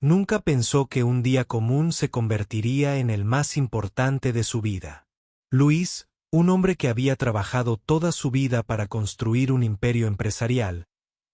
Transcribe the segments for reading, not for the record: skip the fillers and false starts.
Nunca pensó que un día común se convertiría en el más importante de su vida. Luis, un hombre que había trabajado toda su vida para construir un imperio empresarial,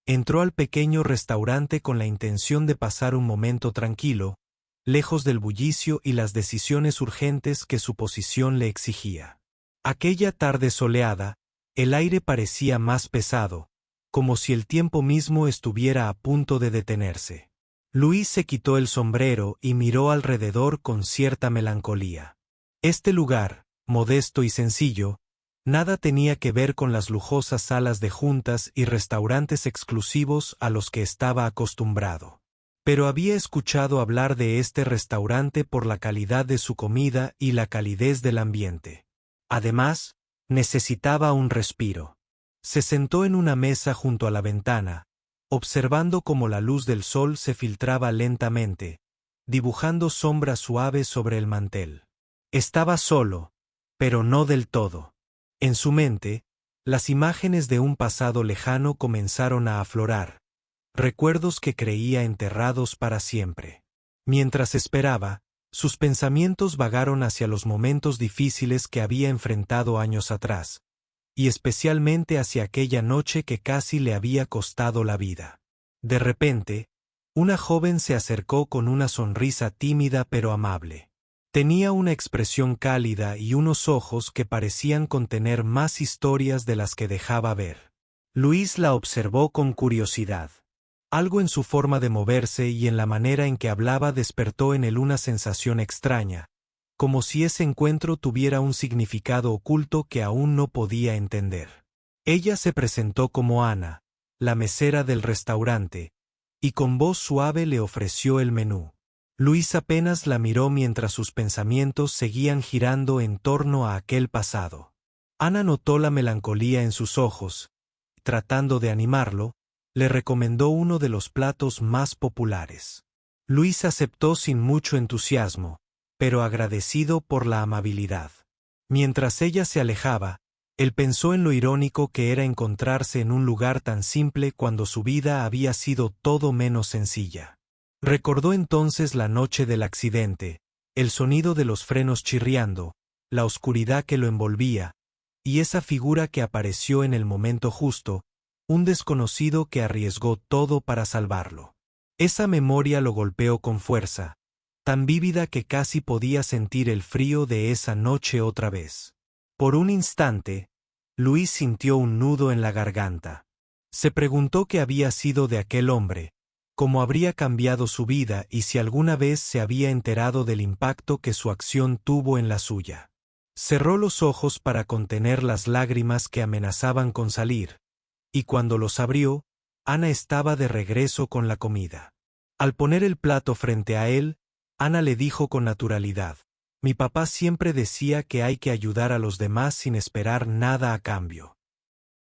entró al pequeño restaurante con la intención de pasar un momento tranquilo, lejos del bullicio y las decisiones urgentes que su posición le exigía. Aquella tarde soleada, el aire parecía más pesado, como si el tiempo mismo estuviera a punto de detenerse. Luis se quitó el sombrero y miró alrededor con cierta melancolía. Este lugar, modesto y sencillo, nada tenía que ver con las lujosas salas de juntas y restaurantes exclusivos a los que estaba acostumbrado. Pero había escuchado hablar de este restaurante por la calidad de su comida y la calidez del ambiente. Además, necesitaba un respiro. Se sentó en una mesa junto a la ventana, observando cómo la luz del sol se filtraba lentamente, dibujando sombras suaves sobre el mantel. Estaba solo, pero no del todo. En su mente, las imágenes de un pasado lejano comenzaron a aflorar, recuerdos que creía enterrados para siempre. Mientras esperaba, sus pensamientos vagaron hacia los momentos difíciles que había enfrentado años atrás, y especialmente hacia aquella noche que casi le había costado la vida. De repente, una joven se acercó con una sonrisa tímida pero amable. Tenía una expresión cálida y unos ojos que parecían contener más historias de las que dejaba ver. Luis la observó con curiosidad. Algo en su forma de moverse y en la manera en que hablaba despertó en él una sensación extraña, como si ese encuentro tuviera un significado oculto que aún no podía entender. Ella se presentó como Ana, la mesera del restaurante, y con voz suave le ofreció el menú. Luis apenas la miró mientras sus pensamientos seguían girando en torno a aquel pasado. Ana notó la melancolía en sus ojos, y tratando de animarlo, le recomendó uno de los platos más populares. Luis aceptó sin mucho entusiasmo, pero agradecido por la amabilidad. Mientras ella se alejaba, él pensó en lo irónico que era encontrarse en un lugar tan simple cuando su vida había sido todo menos sencilla. Recordó entonces la noche del accidente, el sonido de los frenos chirriando, la oscuridad que lo envolvía, y esa figura que apareció en el momento justo, un desconocido que arriesgó todo para salvarlo. Esa memoria lo golpeó con fuerza, tan vívida que casi podía sentir el frío de esa noche otra vez. Por un instante, Luis sintió un nudo en la garganta. Se preguntó qué había sido de aquel hombre, cómo habría cambiado su vida y si alguna vez se había enterado del impacto que su acción tuvo en la suya. Cerró los ojos para contener las lágrimas que amenazaban con salir, y cuando los abrió, Ana estaba de regreso con la comida. Al poner el plato frente a él, Ana le dijo con naturalidad: «Mi papá siempre decía que hay que ayudar a los demás sin esperar nada a cambio».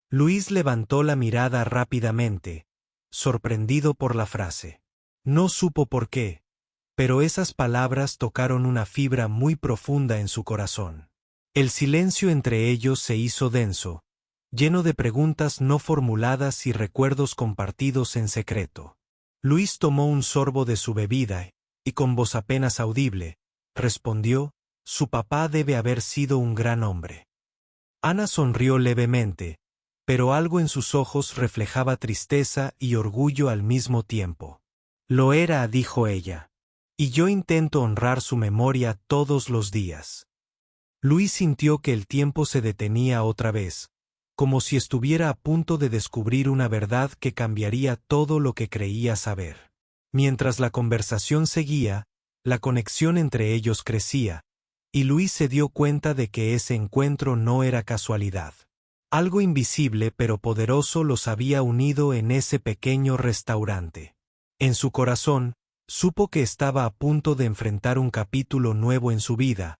Luis levantó la mirada rápidamente, sorprendido por la frase. No supo por qué, pero esas palabras tocaron una fibra muy profunda en su corazón. El silencio entre ellos se hizo denso, lleno de preguntas no formuladas y recuerdos compartidos en secreto. Luis tomó un sorbo de su bebida y con voz apenas audible, respondió: «Su papá debe haber sido un gran hombre». Ana sonrió levemente, pero algo en sus ojos reflejaba tristeza y orgullo al mismo tiempo. «Lo era», dijo ella, «y yo intento honrar su memoria todos los días». Luis sintió que el tiempo se detenía otra vez, como si estuviera a punto de descubrir una verdad que cambiaría todo lo que creía saber. Mientras la conversación seguía, la conexión entre ellos crecía, y Luis se dio cuenta de que ese encuentro no era casualidad. Algo invisible pero poderoso los había unido en ese pequeño restaurante. En su corazón, supo que estaba a punto de enfrentar un capítulo nuevo en su vida,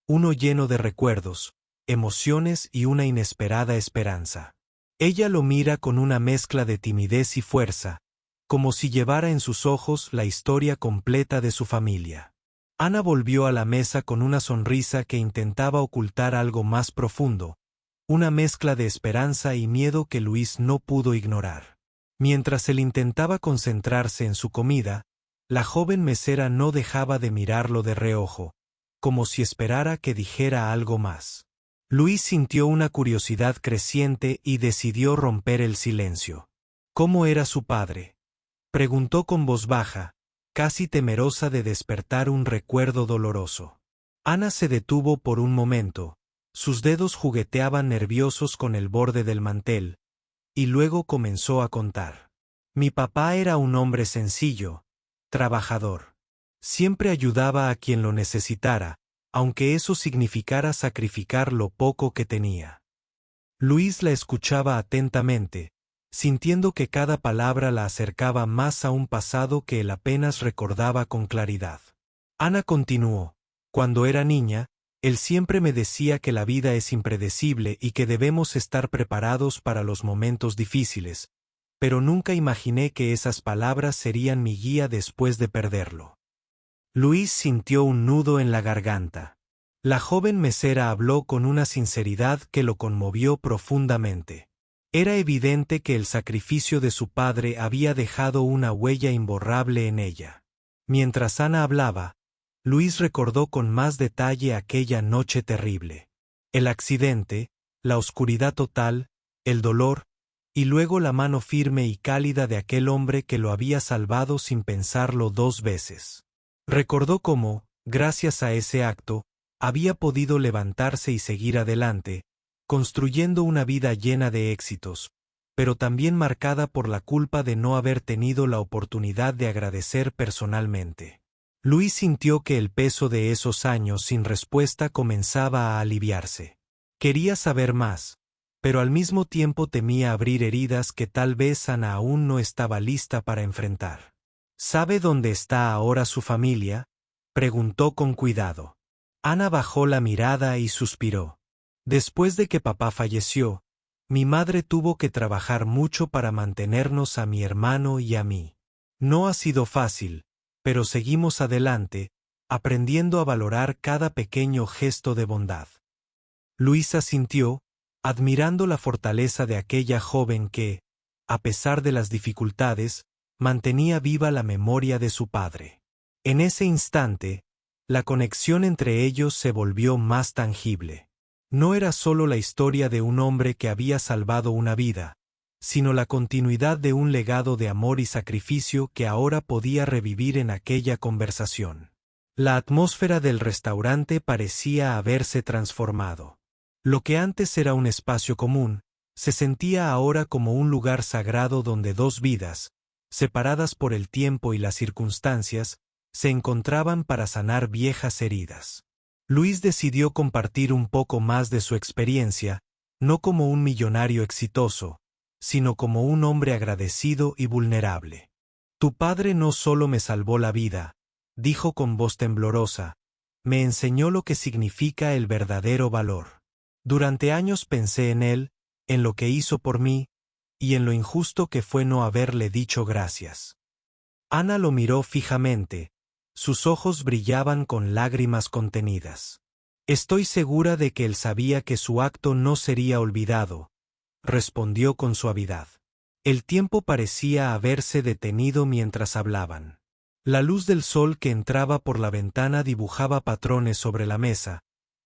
uno lleno de recuerdos, emociones y una inesperada esperanza. Ella lo mira con una mezcla de timidez y fuerza, como si llevara en sus ojos la historia completa de su familia. Ana volvió a la mesa con una sonrisa que intentaba ocultar algo más profundo, una mezcla de esperanza y miedo que Luis no pudo ignorar. Mientras él intentaba concentrarse en su comida, La joven mesera no dejaba de mirarlo de reojo, como si esperara que dijera algo más. Luis sintió una curiosidad creciente y decidió romper el silencio. ¿Cómo era su padre?, preguntó con voz baja, casi temerosa de despertar un recuerdo doloroso. Ana se detuvo por un momento, sus dedos jugueteaban nerviosos con el borde del mantel, y luego comenzó a contar. Mi papá era un hombre sencillo, trabajador. Siempre ayudaba a quien lo necesitara, aunque eso significara sacrificar lo poco que tenía. Luis la escuchaba atentamente, sintiendo que cada palabra la acercaba más a un pasado que él apenas recordaba con claridad. Ana continuó: cuando era niña, él siempre me decía que la vida es impredecible y que debemos estar preparados para los momentos difíciles, pero nunca imaginé que esas palabras serían mi guía después de perderlo. Luis sintió un nudo en la garganta. La joven mesera habló con una sinceridad que lo conmovió profundamente. Era evidente que el sacrificio de su padre había dejado una huella imborrable en ella. Mientras Ana hablaba, Luis recordó con más detalle aquella noche terrible. El accidente, la oscuridad total, el dolor, y luego la mano firme y cálida de aquel hombre que lo había salvado sin pensarlo 2 veces. Recordó cómo, gracias a ese acto, había podido levantarse y seguir adelante, construyendo una vida llena de éxitos, pero también marcada por la culpa de no haber tenido la oportunidad de agradecer personalmente. Luis sintió que el peso de esos años sin respuesta comenzaba a aliviarse. Quería saber más, pero al mismo tiempo temía abrir heridas que tal vez Ana aún no estaba lista para enfrentar. ¿Sabe dónde está ahora su familia?, preguntó con cuidado. Ana bajó la mirada y suspiró. Después de que papá falleció, mi madre tuvo que trabajar mucho para mantenernos a mi hermano y a mí. No ha sido fácil, pero seguimos adelante, aprendiendo a valorar cada pequeño gesto de bondad. Luisa sintió, admirando la fortaleza de aquella joven que, a pesar de las dificultades, mantenía viva la memoria de su padre. En ese instante, la conexión entre ellos se volvió más tangible. No era solo la historia de un hombre que había salvado una vida, sino la continuidad de un legado de amor y sacrificio que ahora podía revivir en aquella conversación. La atmósfera del restaurante parecía haberse transformado. Lo que antes era un espacio común, se sentía ahora como un lugar sagrado donde 2 vidas, separadas por el tiempo y las circunstancias, se encontraban para sanar viejas heridas. Luis decidió compartir un poco más de su experiencia, no como un millonario exitoso, sino como un hombre agradecido y vulnerable. Tu padre no solo me salvó la vida, dijo con voz temblorosa, me enseñó lo que significa el verdadero valor. Durante años pensé en él, en lo que hizo por mí, y en lo injusto que fue no haberle dicho gracias. Ana lo miró fijamente, sus ojos brillaban con lágrimas contenidas. Estoy segura de que él sabía que su acto no sería olvidado, respondió con suavidad. El tiempo parecía haberse detenido mientras hablaban. La luz del sol que entraba por la ventana dibujaba patrones sobre la mesa,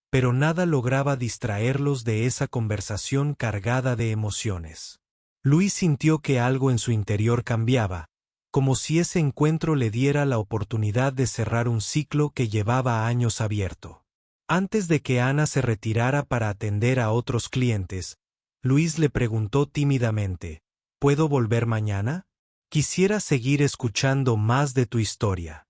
pero nada lograba distraerlos de esa conversación cargada de emociones. Luis sintió que algo en su interior cambiaba, como si ese encuentro le diera la oportunidad de cerrar un ciclo que llevaba años abierto. Antes de que Ana se retirara para atender a otros clientes, Luis le preguntó tímidamente, ¿puedo volver mañana? Quisiera seguir escuchando más de tu historia.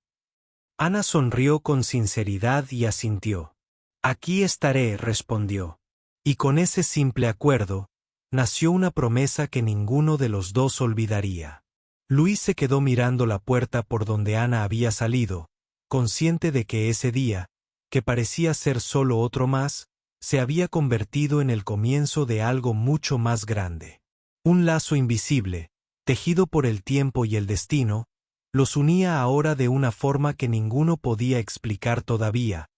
Ana sonrió con sinceridad y asintió. Aquí estaré, respondió. Y con ese simple acuerdo, nació una promesa que ninguno de los dos olvidaría. Luis se quedó mirando la puerta por donde Ana había salido, consciente de que ese día, que parecía ser solo otro más, se había convertido en el comienzo de algo mucho más grande. Un lazo invisible, tejido por el tiempo y el destino, los unía ahora de una forma que ninguno podía explicar todavía,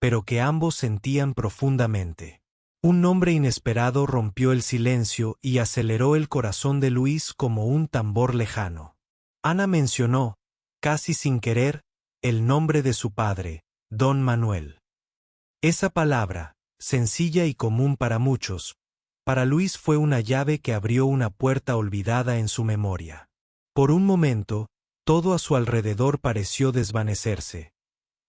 pero que ambos sentían profundamente. Un nombre inesperado rompió el silencio y aceleró el corazón de Luis como un tambor lejano. Ana mencionó, casi sin querer, el nombre de su padre, Don Manuel. Esa palabra, sencilla y común para muchos, para Luis fue una llave que abrió una puerta olvidada en su memoria. Por un momento, todo a su alrededor pareció desvanecerse.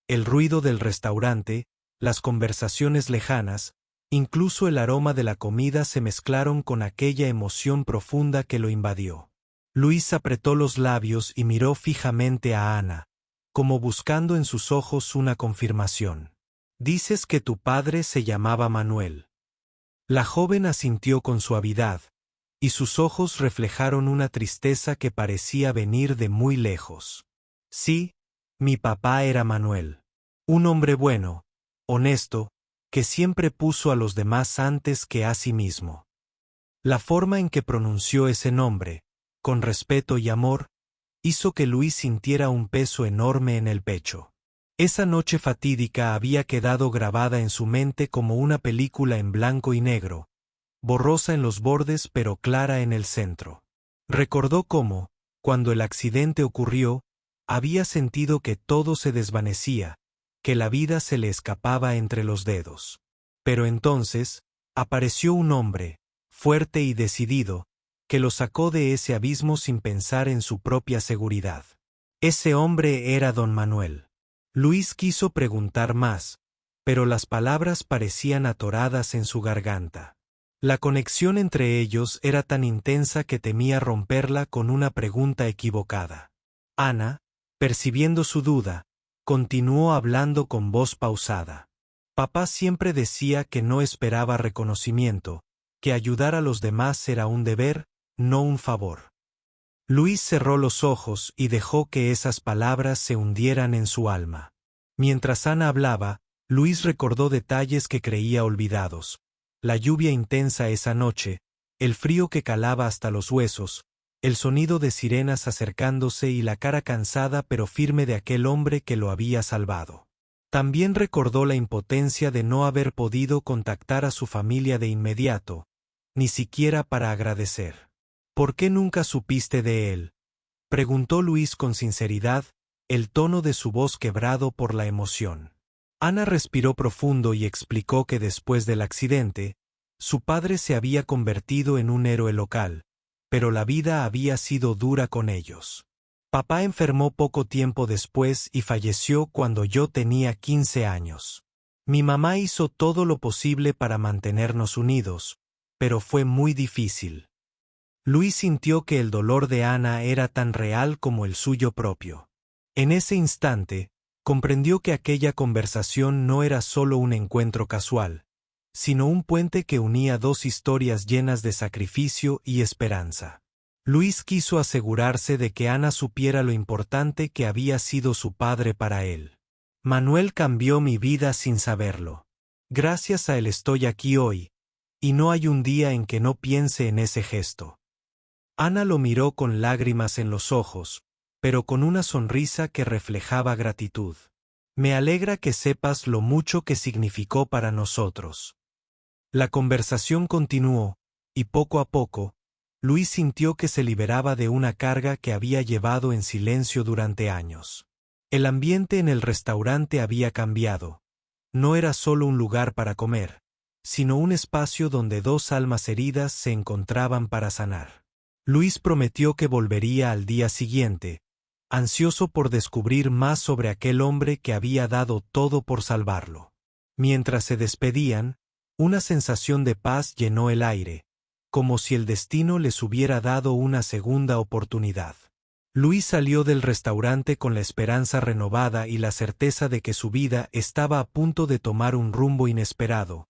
El ruido del restaurante, las conversaciones lejanas, incluso el aroma de la comida se mezclaron con aquella emoción profunda que lo invadió. Luis apretó los labios y miró fijamente a Ana, como buscando en sus ojos una confirmación. «Dices que tu padre se llamaba Manuel». La joven asintió con suavidad, y sus ojos reflejaron una tristeza que parecía venir de muy lejos. «Sí, mi papá era Manuel. Un hombre bueno, honesto, que siempre puso a los demás antes que a sí mismo». La forma en que pronunció ese nombre, con respeto y amor, hizo que Luis sintiera un peso enorme en el pecho. Esa noche fatídica había quedado grabada en su mente como una película en blanco y negro, borrosa en los bordes pero clara en el centro. Recordó cómo, cuando el accidente ocurrió, había sentido que todo se desvanecía, que la vida se le escapaba entre los dedos. Pero entonces, apareció un hombre, fuerte y decidido, que lo sacó de ese abismo sin pensar en su propia seguridad. Ese hombre era don Manuel. Luis quiso preguntar más, pero las palabras parecían atoradas en su garganta. La conexión entre ellos era tan intensa que temía romperla con una pregunta equivocada. Ana, percibiendo su duda, continuó hablando con voz pausada. Papá siempre decía que no esperaba reconocimiento, que ayudar a los demás era un deber, no un favor. Luis cerró los ojos y dejó que esas palabras se hundieran en su alma. Mientras Ana hablaba, Luis recordó detalles que creía olvidados. La lluvia intensa esa noche, el frío que calaba hasta los huesos, el sonido de sirenas acercándose y la cara cansada pero firme de aquel hombre que lo había salvado. También recordó la impotencia de no haber podido contactar a su familia de inmediato, ni siquiera para agradecer. «¿Por qué nunca supiste de él?», preguntó Luis con sinceridad, el tono de su voz quebrado por la emoción. Ana respiró profundo y explicó que después del accidente, su padre se había convertido en un héroe local, pero la vida había sido dura con ellos. «Papá enfermó poco tiempo después y falleció cuando yo tenía 15 años. Mi mamá hizo todo lo posible para mantenernos unidos, pero fue muy difícil». Luis sintió que el dolor de Ana era tan real como el suyo propio. En ese instante, comprendió que aquella conversación no era solo un encuentro casual, sino un puente que unía dos historias llenas de sacrificio y esperanza. Luis quiso asegurarse de que Ana supiera lo importante que había sido su padre para él. «Manuel cambió mi vida sin saberlo. Gracias a él estoy aquí hoy, y no hay un día en que no piense en ese gesto». Ana lo miró con lágrimas en los ojos, pero con una sonrisa que reflejaba gratitud. «Me alegra que sepas lo mucho que significó para nosotros». La conversación continuó, y poco a poco, Luis sintió que se liberaba de una carga que había llevado en silencio durante años. El ambiente en el restaurante había cambiado. No era solo un lugar para comer, sino un espacio donde dos almas heridas se encontraban para sanar. Luis prometió que volvería al día siguiente, ansioso por descubrir más sobre aquel hombre que había dado todo por salvarlo. Mientras se despedían, una sensación de paz llenó el aire, como si el destino les hubiera dado una segunda oportunidad. Luis salió del restaurante con la esperanza renovada y la certeza de que su vida estaba a punto de tomar un rumbo inesperado,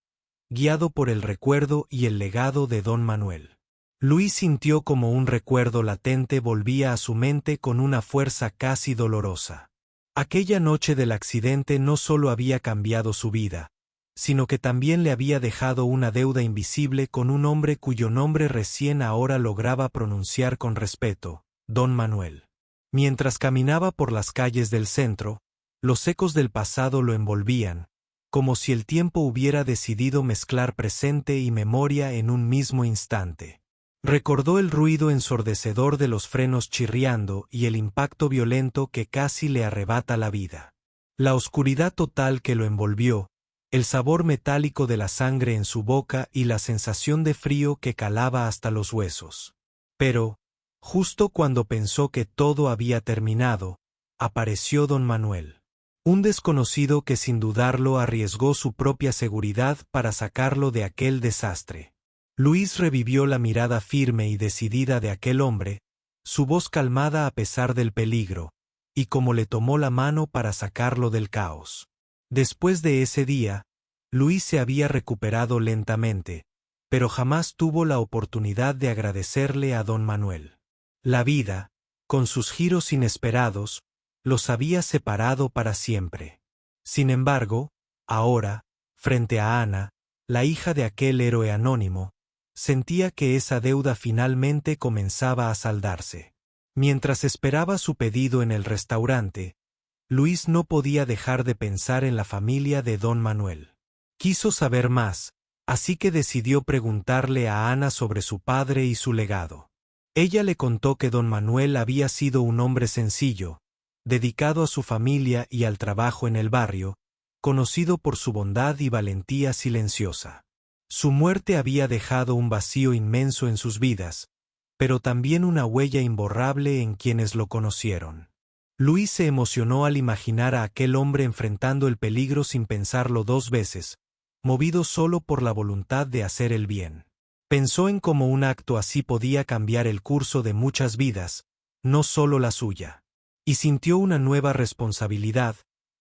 guiado por el recuerdo y el legado de don Manuel. Luis sintió como un recuerdo latente volvía a su mente con una fuerza casi dolorosa. Aquella noche del accidente no solo había cambiado su vida, sino que también le había dejado una deuda invisible con un hombre cuyo nombre recién ahora lograba pronunciar con respeto, don Manuel. Mientras caminaba por las calles del centro, los ecos del pasado lo envolvían, como si el tiempo hubiera decidido mezclar presente y memoria en un mismo instante. Recordó el ruido ensordecedor de los frenos chirriando y el impacto violento que casi le arrebata la vida. La oscuridad total que lo envolvió, el sabor metálico de la sangre en su boca y la sensación de frío que calaba hasta los huesos. Pero, justo cuando pensó que todo había terminado, apareció don Manuel. Un desconocido que sin dudarlo arriesgó su propia seguridad para sacarlo de aquel desastre. Luis revivió la mirada firme y decidida de aquel hombre, su voz calmada a pesar del peligro, y cómo le tomó la mano para sacarlo del caos. Después de ese día, Luis se había recuperado lentamente, pero jamás tuvo la oportunidad de agradecerle a don Manuel. La vida, con sus giros inesperados, los había separado para siempre. Sin embargo, ahora, frente a Ana, la hija de aquel héroe anónimo, sentía que esa deuda finalmente comenzaba a saldarse. Mientras esperaba su pedido en el restaurante, Luis no podía dejar de pensar en la familia de don Manuel. Quiso saber más, así que decidió preguntarle a Ana sobre su padre y su legado. Ella le contó que don Manuel había sido un hombre sencillo, dedicado a su familia y al trabajo en el barrio, conocido por su bondad y valentía silenciosa. Su muerte había dejado un vacío inmenso en sus vidas, pero también una huella imborrable en quienes lo conocieron. Luis se emocionó al imaginar a aquel hombre enfrentando el peligro sin pensarlo dos veces, movido solo por la voluntad de hacer el bien. Pensó en cómo un acto así podía cambiar el curso de muchas vidas, no solo la suya. Y sintió una nueva responsabilidad,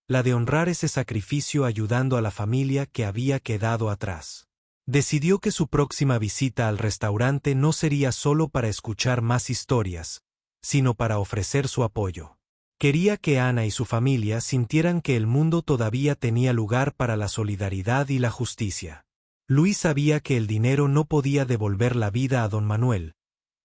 la de honrar ese sacrificio ayudando a la familia que había quedado atrás. Decidió que su próxima visita al restaurante no sería solo para escuchar más historias, sino para ofrecer su apoyo. Quería que Ana y su familia sintieran que el mundo todavía tenía lugar para la solidaridad y la justicia. Luis sabía que el dinero no podía devolver la vida a don Manuel,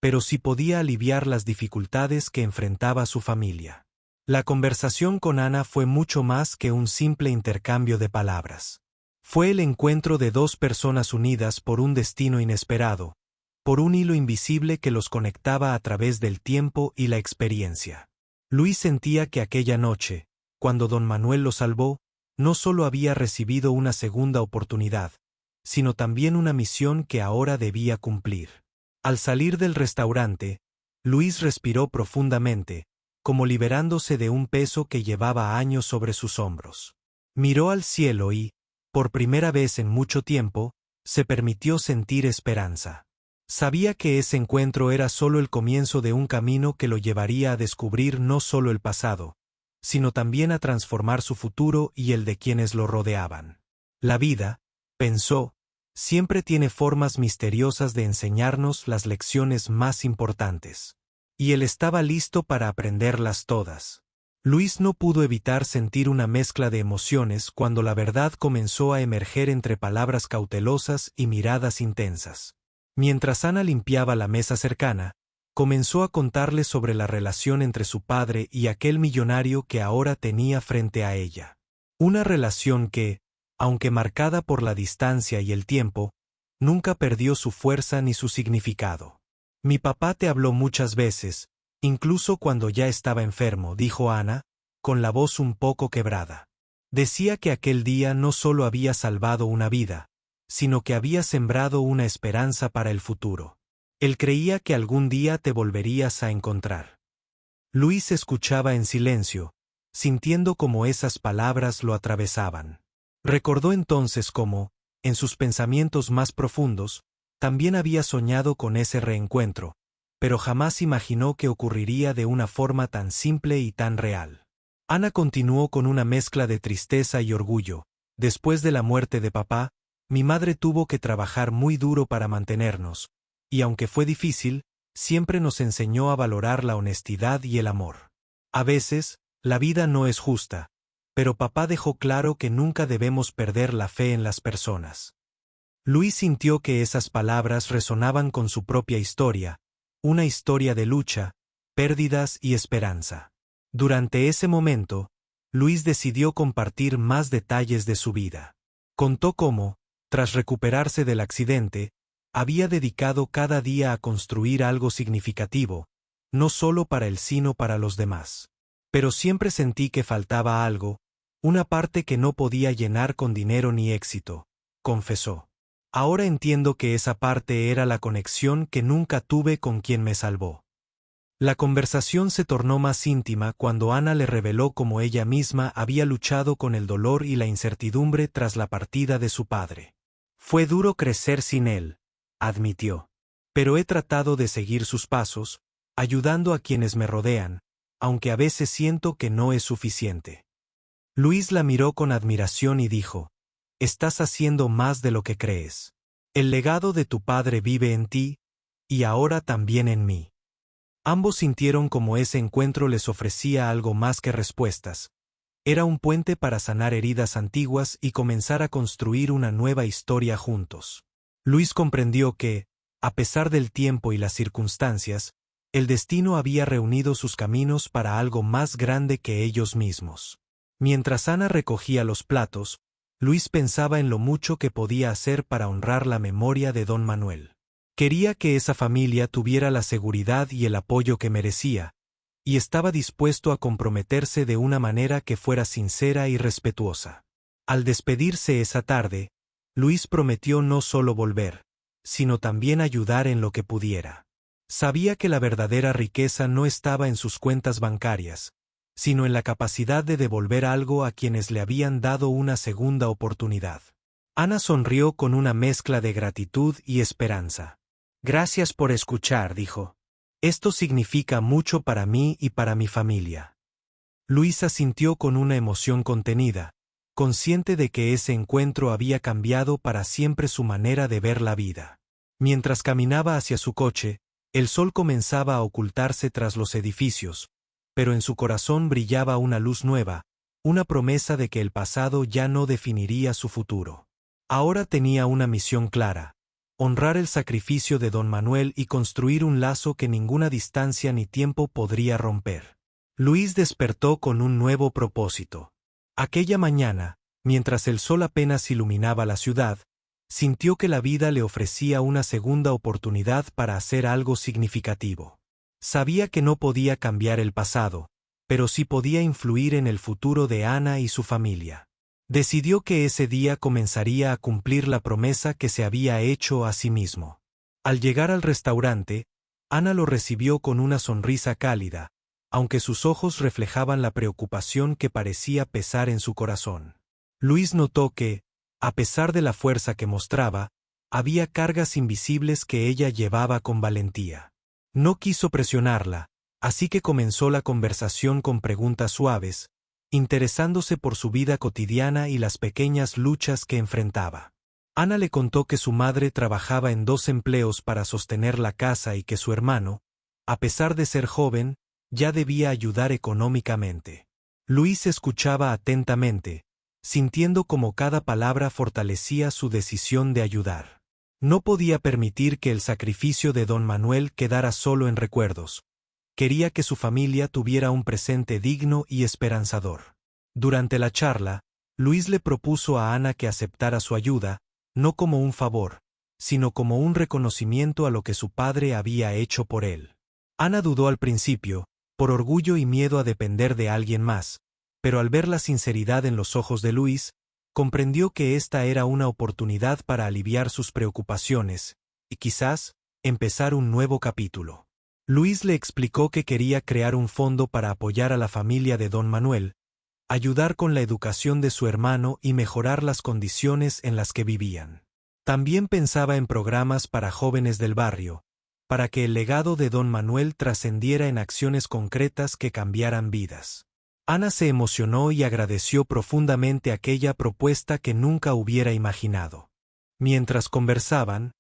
pero sí podía aliviar las dificultades que enfrentaba su familia. La conversación con Ana fue mucho más que un simple intercambio de palabras. Fue el encuentro de dos personas unidas por un destino inesperado, por un hilo invisible que los conectaba a través del tiempo y la experiencia. Luis sentía que aquella noche, cuando don Manuel lo salvó, no solo había recibido una segunda oportunidad, sino también una misión que ahora debía cumplir. Al salir del restaurante, Luis respiró profundamente, como liberándose de un peso que llevaba años sobre sus hombros. Miró al cielo y, por primera vez en mucho tiempo, se permitió sentir esperanza. Sabía que ese encuentro era solo el comienzo de un camino que lo llevaría a descubrir no solo el pasado, sino también a transformar su futuro y el de quienes lo rodeaban. La vida, pensó, siempre tiene formas misteriosas de enseñarnos las lecciones más importantes. Y él estaba listo para aprenderlas todas. Luis no pudo evitar sentir una mezcla de emociones cuando la verdad comenzó a emerger entre palabras cautelosas y miradas intensas. Mientras Ana limpiaba la mesa cercana, comenzó a contarle sobre la relación entre su padre y aquel millonario que ahora tenía frente a ella. Una relación que, aunque marcada por la distancia y el tiempo, nunca perdió su fuerza ni su significado. Mi papá te habló muchas veces, incluso cuando ya estaba enfermo, dijo Ana, con la voz un poco quebrada. Decía que aquel día no solo había salvado una vida, sino que había sembrado una esperanza para el futuro. Él creía que algún día te volverías a encontrar. Luis escuchaba en silencio, sintiendo cómo esas palabras lo atravesaban. Recordó entonces cómo, en sus pensamientos más profundos, también había soñado con ese reencuentro, pero jamás imaginó que ocurriría de una forma tan simple y tan real. Ana continuó con una mezcla de tristeza y orgullo. Después de la muerte de papá, mi madre tuvo que trabajar muy duro para mantenernos, y aunque fue difícil, siempre nos enseñó a valorar la honestidad y el amor. A veces, la vida no es justa, pero papá dejó claro que nunca debemos perder la fe en las personas. Luis sintió que esas palabras resonaban con su propia historia, una historia de lucha, pérdidas y esperanza. Durante ese momento, Luis decidió compartir más detalles de su vida. Contó cómo, tras recuperarse del accidente, Había dedicado cada día a construir algo significativo, no solo para él sino para los demás. Pero siempre sentí que faltaba algo, una parte que no podía llenar con dinero ni éxito, confesó. Ahora entiendo que esa parte era la conexión que nunca tuve con quien me salvó. La conversación se tornó más íntima cuando Ana le reveló cómo ella misma había luchado con el dolor y la incertidumbre tras la partida de su padre. Fue duro crecer sin él, admitió. Pero he tratado de seguir sus pasos, ayudando a quienes me rodean, aunque a veces siento que no es suficiente. Luis la miró con admiración y dijo: «Estás haciendo más de lo que crees. El legado de tu padre vive en ti, y ahora también en mí». Ambos sintieron como ese encuentro les ofrecía algo más que respuestas. Era un puente para sanar heridas antiguas y comenzar a construir una nueva historia juntos. Luis comprendió que, a pesar del tiempo y las circunstancias, el destino había reunido sus caminos para algo más grande que ellos mismos. Mientras Ana recogía los platos, Luis pensaba en lo mucho que podía hacer para honrar la memoria de don Manuel. Quería que esa familia tuviera la seguridad y el apoyo que merecía, y estaba dispuesto a comprometerse de una manera que fuera sincera y respetuosa. Al despedirse esa tarde, Luis prometió no solo volver, sino también ayudar en lo que pudiera. Sabía que la verdadera riqueza no estaba en sus cuentas bancarias, sino en la capacidad de devolver algo a quienes le habían dado una segunda oportunidad. Ana sonrió con una mezcla de gratitud y esperanza. «Gracias por escuchar», dijo. «Esto significa mucho para mí y para mi familia». Luisa sintió con una emoción contenida, consciente de que ese encuentro había cambiado para siempre su manera de ver la vida. Mientras caminaba hacia su coche, el sol comenzaba a ocultarse tras los edificios, pero en su corazón brillaba una luz nueva, una promesa de que el pasado ya no definiría su futuro. Ahora tenía una misión clara: honrar el sacrificio de don Manuel y construir un lazo que ninguna distancia ni tiempo podría romper. Luis despertó con un nuevo propósito. Aquella mañana, mientras el sol apenas iluminaba la ciudad, sintió que la vida le ofrecía una segunda oportunidad para hacer algo significativo. Sabía que no podía cambiar el pasado, pero sí podía influir en el futuro de Ana y su familia. Decidió que ese día comenzaría a cumplir la promesa que se había hecho a sí mismo. Al llegar al restaurante, Ana lo recibió con una sonrisa cálida, aunque sus ojos reflejaban la preocupación que parecía pesar en su corazón. Luis notó que, a pesar de la fuerza que mostraba, había cargas invisibles que ella llevaba con valentía. No quiso presionarla, así que comenzó la conversación con preguntas suaves, interesándose por su vida cotidiana y las pequeñas luchas que enfrentaba. Ana le contó que su madre trabajaba en 2 empleos para sostener la casa y que su hermano, a pesar de ser joven, ya debía ayudar económicamente. Luis escuchaba atentamente, sintiendo como cada palabra fortalecía su decisión de ayudar. No podía permitir que el sacrificio de don Manuel quedara solo en recuerdos. Quería que su familia tuviera un presente digno y esperanzador. Durante la charla, Luis le propuso a Ana que aceptara su ayuda, no como un favor, sino como un reconocimiento a lo que su padre había hecho por él. Ana dudó al principio, por orgullo y miedo a depender de alguien más, pero al ver la sinceridad en los ojos de Luis, comprendió que esta era una oportunidad para aliviar sus preocupaciones, y quizás, empezar un nuevo capítulo. Luis le explicó que quería crear un fondo para apoyar a la familia de don Manuel, ayudar con la educación de su hermano y mejorar las condiciones en las que vivían. También pensaba en programas para jóvenes del barrio, para que el legado de don Manuel trascendiera en acciones concretas que cambiaran vidas. Ana se emocionó y agradeció profundamente aquella propuesta que nunca hubiera imaginado. Mientras conversaban,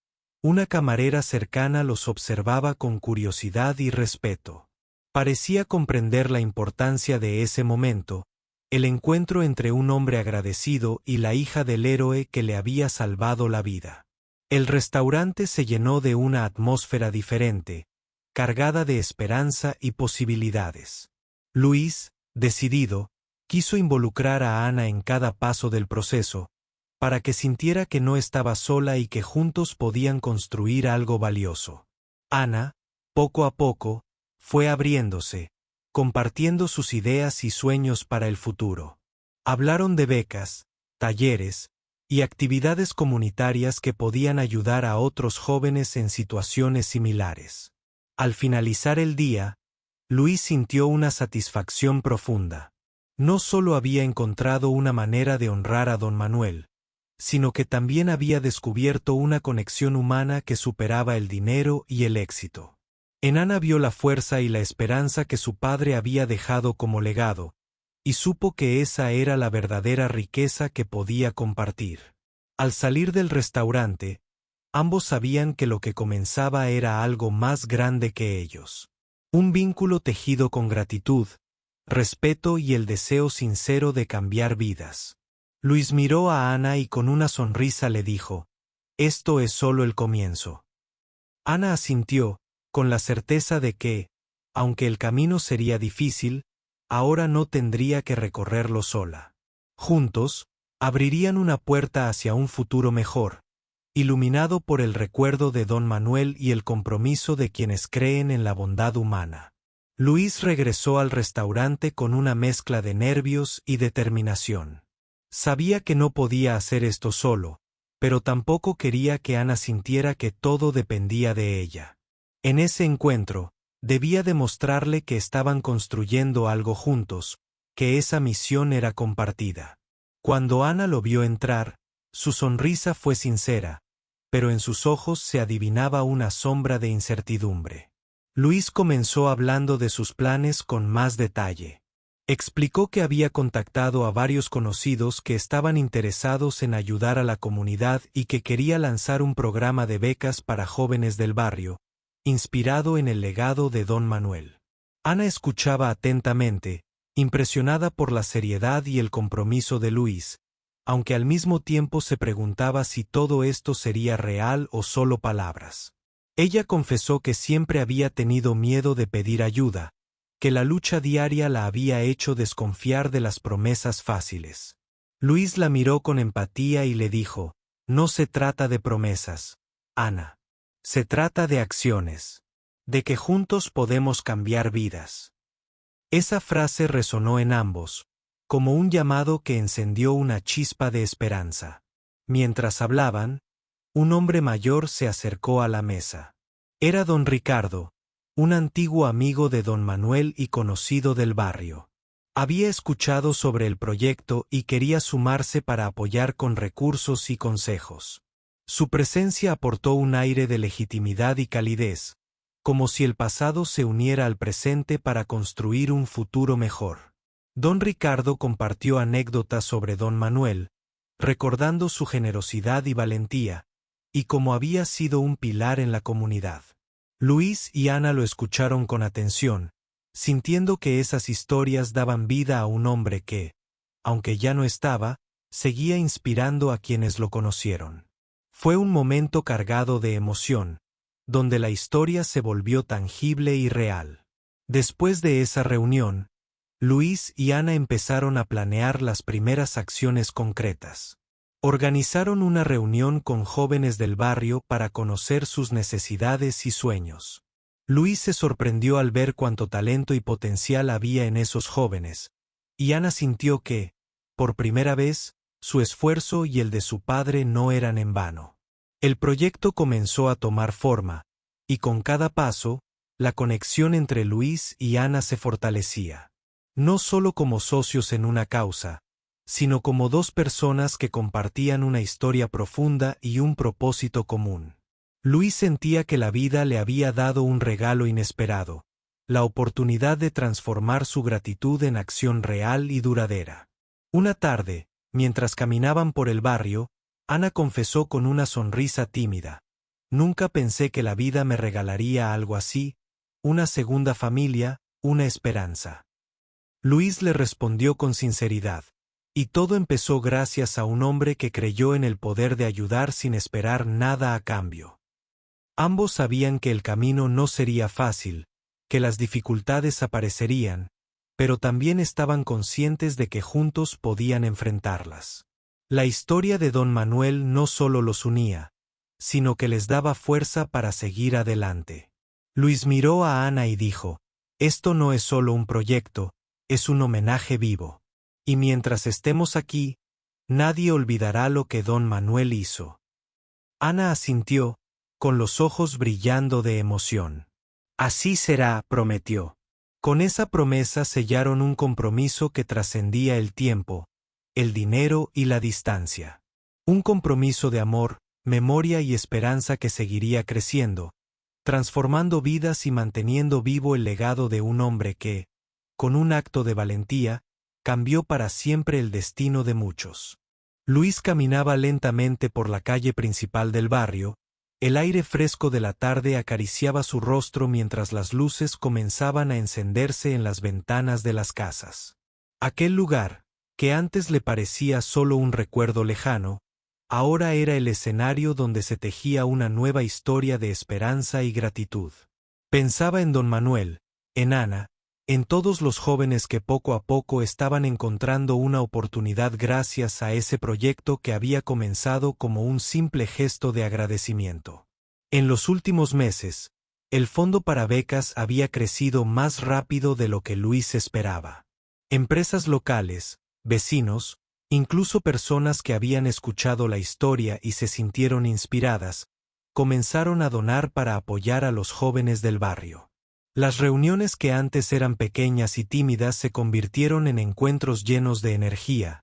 una camarera cercana los observaba con curiosidad y respeto. Parecía comprender la importancia de ese momento, el encuentro entre un hombre agradecido y la hija del héroe que le había salvado la vida. El restaurante se llenó de una atmósfera diferente, cargada de esperanza y posibilidades. Luis, decidido, quiso involucrar a Ana en cada paso del proceso, para que sintiera que no estaba sola y que juntos podían construir algo valioso. Ana, poco a poco, fue abriéndose, compartiendo sus ideas y sueños para el futuro. Hablaron de becas, talleres y actividades comunitarias que podían ayudar a otros jóvenes en situaciones similares. Al finalizar el día, Luis sintió una satisfacción profunda. No solo había encontrado una manera de honrar a don Manuel, sino que también había descubierto una conexión humana que superaba el dinero y el éxito. En Ana vio la fuerza y la esperanza que su padre había dejado como legado, y supo que esa era la verdadera riqueza que podía compartir. Al salir del restaurante, ambos sabían que lo que comenzaba era algo más grande que ellos. Un vínculo tejido con gratitud, respeto y el deseo sincero de cambiar vidas. Luis miró a Ana y con una sonrisa le dijo: «Esto es solo el comienzo». Ana asintió, con la certeza de que, aunque el camino sería difícil, ahora no tendría que recorrerlo sola. Juntos, abrirían una puerta hacia un futuro mejor, iluminado por el recuerdo de don Manuel y el compromiso de quienes creen en la bondad humana. Luis regresó al restaurante con una mezcla de nervios y determinación. Sabía que no podía hacer esto solo, pero tampoco quería que Ana sintiera que todo dependía de ella. En ese encuentro, debía demostrarle que estaban construyendo algo juntos, que esa misión era compartida. Cuando Ana lo vio entrar, su sonrisa fue sincera, pero en sus ojos se adivinaba una sombra de incertidumbre. Luis comenzó hablando de sus planes con más detalle. Explicó que había contactado a varios conocidos que estaban interesados en ayudar a la comunidad y que quería lanzar un programa de becas para jóvenes del barrio, inspirado en el legado de don Manuel. Ana escuchaba atentamente, impresionada por la seriedad y el compromiso de Luis, aunque al mismo tiempo se preguntaba si todo esto sería real o solo palabras. Ella confesó que siempre había tenido miedo de pedir ayuda, que la lucha diaria la había hecho desconfiar de las promesas fáciles. Luis la miró con empatía y le dijo: «No se trata de promesas, Ana. Se trata de acciones, de que juntos podemos cambiar vidas». Esa frase resonó en ambos, como un llamado que encendió una chispa de esperanza. Mientras hablaban, un hombre mayor se acercó a la mesa. Era don Ricardo, un antiguo amigo de don Manuel y conocido del barrio. Había escuchado sobre el proyecto y quería sumarse para apoyar con recursos y consejos. Su presencia aportó un aire de legitimidad y calidez, como si el pasado se uniera al presente para construir un futuro mejor. Don Ricardo compartió anécdotas sobre don Manuel, recordando su generosidad y valentía, y cómo había sido un pilar en la comunidad. Luis y Ana lo escucharon con atención, sintiendo que esas historias daban vida a un hombre que, aunque ya no estaba, seguía inspirando a quienes lo conocieron. Fue un momento cargado de emoción, donde la historia se volvió tangible y real. Después de esa reunión, Luis y Ana empezaron a planear las primeras acciones concretas. Organizaron una reunión con jóvenes del barrio para conocer sus necesidades y sueños. Luis se sorprendió al ver cuánto talento y potencial había en esos jóvenes, y Ana sintió que, por primera vez, su esfuerzo y el de su padre no eran en vano. El proyecto comenzó a tomar forma, y con cada paso, la conexión entre Luis y Ana se fortalecía. No solo como socios en una causa, sino como dos personas que compartían una historia profunda y un propósito común. Luis sentía que la vida le había dado un regalo inesperado, la oportunidad de transformar su gratitud en acción real y duradera. Una tarde, mientras caminaban por el barrio, Ana confesó con una sonrisa tímida: «Nunca pensé que la vida me regalaría algo así, una segunda familia, una esperanza». Luis le respondió con sinceridad: «Y todo empezó gracias a un hombre que creyó en el poder de ayudar sin esperar nada a cambio». Ambos sabían que el camino no sería fácil, que las dificultades aparecerían, pero también estaban conscientes de que juntos podían enfrentarlas. La historia de don Manuel no solo los unía, sino que les daba fuerza para seguir adelante. Luis miró a Ana y dijo: «Esto no es solo un proyecto, es un homenaje vivo. Y mientras estemos aquí, nadie olvidará lo que don Manuel hizo». Ana asintió, con los ojos brillando de emoción. «Así será», prometió. Con esa promesa sellaron un compromiso que trascendía el tiempo, el dinero y la distancia. Un compromiso de amor, memoria y esperanza que seguiría creciendo, transformando vidas y manteniendo vivo el legado de un hombre que, con un acto de valentía, cambió para siempre el destino de muchos. Luis caminaba lentamente por la calle principal del barrio. El aire fresco de la tarde acariciaba su rostro mientras las luces comenzaban a encenderse en las ventanas de las casas. Aquel lugar, que antes le parecía solo un recuerdo lejano, ahora era el escenario donde se tejía una nueva historia de esperanza y gratitud. Pensaba en don Manuel, en Ana, en todos los jóvenes que poco a poco estaban encontrando una oportunidad gracias a ese proyecto que había comenzado como un simple gesto de agradecimiento. En los últimos meses, el fondo para becas había crecido más rápido de lo que Luis esperaba. Empresas locales, vecinos, incluso personas que habían escuchado la historia y se sintieron inspiradas, comenzaron a donar para apoyar a los jóvenes del barrio. Las reuniones que antes eran pequeñas y tímidas se convirtieron en encuentros llenos de energía,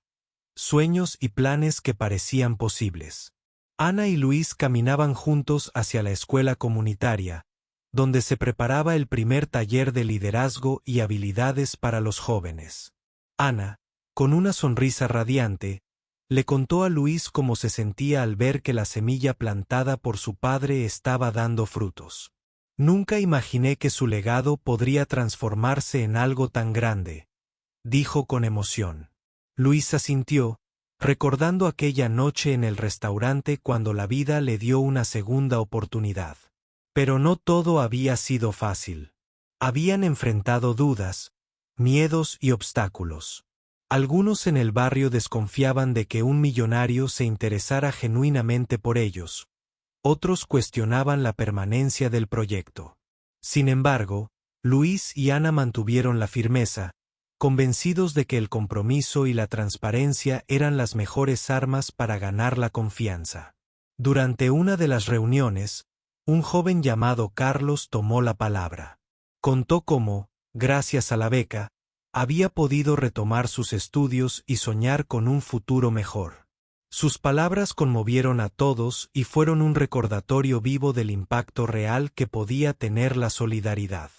sueños y planes que parecían posibles. Ana y Luis caminaban juntos hacia la escuela comunitaria, donde se preparaba el primer taller de liderazgo y habilidades para los jóvenes. Ana, con una sonrisa radiante, le contó a Luis cómo se sentía al ver que la semilla plantada por su padre estaba dando frutos. «Nunca imaginé que su legado podría transformarse en algo tan grande», dijo con emoción. Luis asintió, recordando aquella noche en el restaurante cuando la vida le dio una segunda oportunidad. Pero no todo había sido fácil. Habían enfrentado dudas, miedos y obstáculos. Algunos en el barrio desconfiaban de que un millonario se interesara genuinamente por ellos. Otros cuestionaban la permanencia del proyecto. Sin embargo, Luis y Ana mantuvieron la firmeza, convencidos de que el compromiso y la transparencia eran las mejores armas para ganar la confianza. Durante una de las reuniones, un joven llamado Carlos tomó la palabra. Contó cómo, gracias a la beca, había podido retomar sus estudios y soñar con un futuro mejor. Sus palabras conmovieron a todos y fueron un recordatorio vivo del impacto real que podía tener la solidaridad.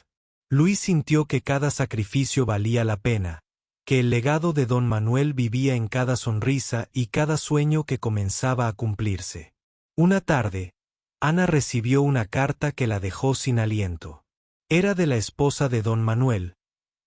Luis sintió que cada sacrificio valía la pena, que el legado de don Manuel vivía en cada sonrisa y cada sueño que comenzaba a cumplirse. Una tarde, Ana recibió una carta que la dejó sin aliento. Era de la esposa de don Manuel,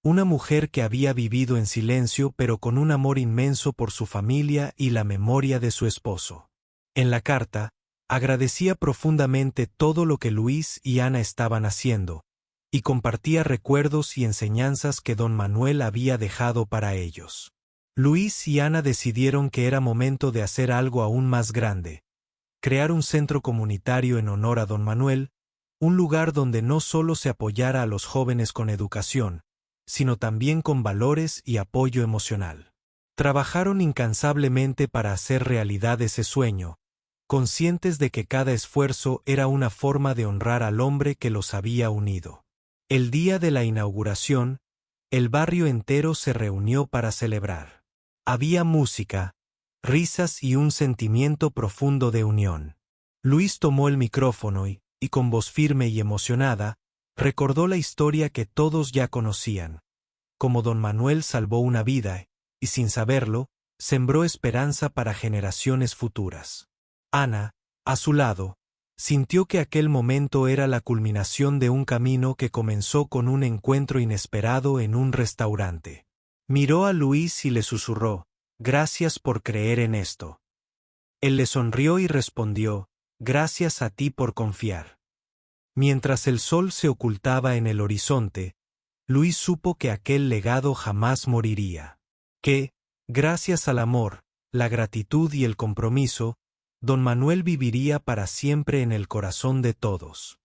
una mujer que había vivido en silencio pero con un amor inmenso por su familia y la memoria de su esposo. En la carta, agradecía profundamente todo lo que Luis y Ana estaban haciendo, y compartía recuerdos y enseñanzas que don Manuel había dejado para ellos. Luis y Ana decidieron que era momento de hacer algo aún más grande: crear un centro comunitario en honor a don Manuel, un lugar donde no solo se apoyara a los jóvenes con educación, sino también con valores y apoyo emocional. Trabajaron incansablemente para hacer realidad ese sueño, conscientes de que cada esfuerzo era una forma de honrar al hombre que los había unido. El día de la inauguración, el barrio entero se reunió para celebrar. Había música, risas y un sentimiento profundo de unión. Luis tomó el micrófono y, con voz firme y emocionada, recordó la historia que todos ya conocían, cómo don Manuel salvó una vida y, sin saberlo, sembró esperanza para generaciones futuras. Ana, a su lado, sintió que aquel momento era la culminación de un camino que comenzó con un encuentro inesperado en un restaurante. Miró a Luis y le susurró: «Gracias por creer en esto». Él le sonrió y respondió: «Gracias a ti por confiar». Mientras el sol se ocultaba en el horizonte, Luis supo que aquel legado jamás moriría. Que, gracias al amor, la gratitud y el compromiso, don Manuel viviría para siempre en el corazón de todos.